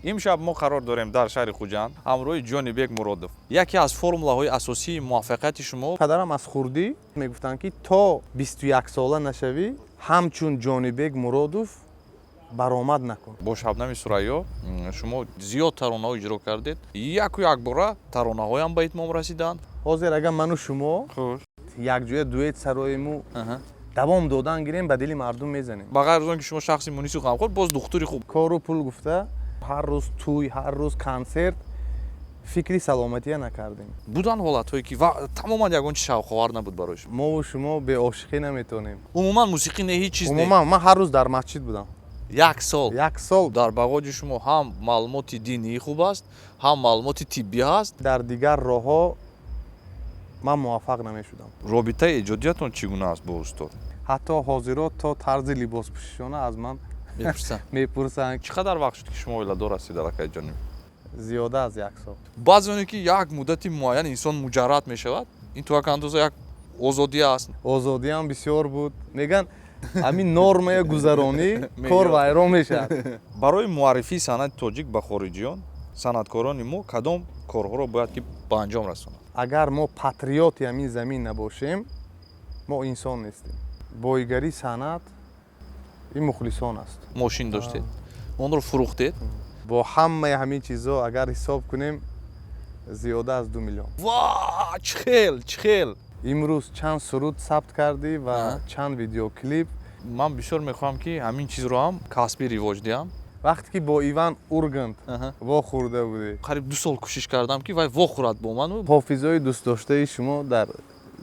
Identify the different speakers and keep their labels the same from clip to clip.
Speaker 1: имшаб мо қарор дорем дар шаҳри хуҷанд ҳамроҳи ҷонибек муродов. Яке аз формулаҳои асосии муваффақияти шумо?
Speaker 2: падарам аз хурдӣ мегуфтанд ки то 21 сола нашавӣ ҳамчун ҷонибек муродов баромад накун.
Speaker 1: Бо Шабнами Сурайё шумо зиёд таронаҳо иҷро кардед. Яку як бора таронаҳоям ба итмом расиданд.
Speaker 2: ҳозир агар ману шумо якҷоя дуэт сароиму давом додан гирем ба дили мардум мезанем.
Speaker 1: ба ғайр аз он ки шумо шахси мунису ғамхор боз духтури хуб.
Speaker 2: кору пул гуфта ҳар рӯз тӯй, ҳар рӯз консерт фикри саломатия накардем.
Speaker 1: Будан ҳолатҳое ки тамоман ягон чи шавқовар набуд барои шумо.
Speaker 2: мову шумо беошиқӣ наметонем.
Speaker 1: Умуман мусиқӣ не ҳеҷ чиз не.
Speaker 2: умуман ман ҳар рӯз дар масҷид будам.
Speaker 1: Як сол.
Speaker 2: Як сол
Speaker 1: дар бағоҷи шумо ҳам маълумоти динӣ хуб аст, ҳам маълумоти тиббӣ ҳаст.
Speaker 2: дар дигар роҳҳо ман муваффақ намешудам.
Speaker 1: робитаи эҷодиятон чӣ гуна аст бо устод?
Speaker 2: ҳатто ҳозиро то тарзи либоспӯшишона аз ман
Speaker 1: мепурсанд.
Speaker 2: мепурсанд.
Speaker 1: чӣ қадар вақт шуд ки шумо оиладор ҳастед аллакай ҷониб?
Speaker 2: зиёда аз як сол.
Speaker 1: баъзеоне ки як муддати муайян инсон муҷаррад мешавад, ин то як андоза як озодӣ аст.
Speaker 2: озодиам бисёр буд. меган ҳамин нормаи гузаронӣ кор вайрон мешавад.
Speaker 1: барои муаррифии санъати тоҷик ба хориҷиён санъаткорони мо кадом корҳоро бояд ки ба анҷом расонанд?
Speaker 2: агар мо патриоти ҳамин замин набошем мо инсон нестем. боигарӣ санъат ин мухлисон аст.
Speaker 1: мошин доштед, онро фурӯхтед?
Speaker 2: бо ҳамаи ҳамин чизҳо агар ҳисоб кунем зиёда аз 2 миллион.
Speaker 1: ва чӣ хел чӣ хел.
Speaker 2: имрӯз чанд суруд сабт кардӣ ва чанд видеоклип.
Speaker 1: ман бисёр мехоҳам ки ҳамин чизро ҳам касбӣ ривоҷ диҳам.
Speaker 2: вақте ки бо иван ургант вохӯрда будӣ,
Speaker 1: қариб 2 сол кӯшиш кардам ки вай вохӯрад бо ману.
Speaker 2: ҳофизои дӯстдоштаи шумо дар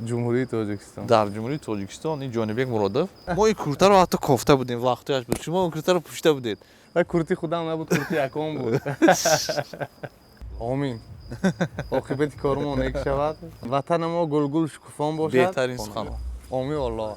Speaker 2: ҷумҳурии тоҷикистон.
Speaker 1: дар ҷумҳурии тоҷикистон ин ҷонибек муродов. мо ин куртаро ҳатто кофта будем вақтояш буд. шумо ин куртаро пӯшида будед.
Speaker 2: ва курти худам набуд, курти якон буд. омин. оқибати кори мо нек шавад. ватани мо гулгул шукуфон бошад.
Speaker 1: беҳтарин сухан.
Speaker 2: омин аллоҳ.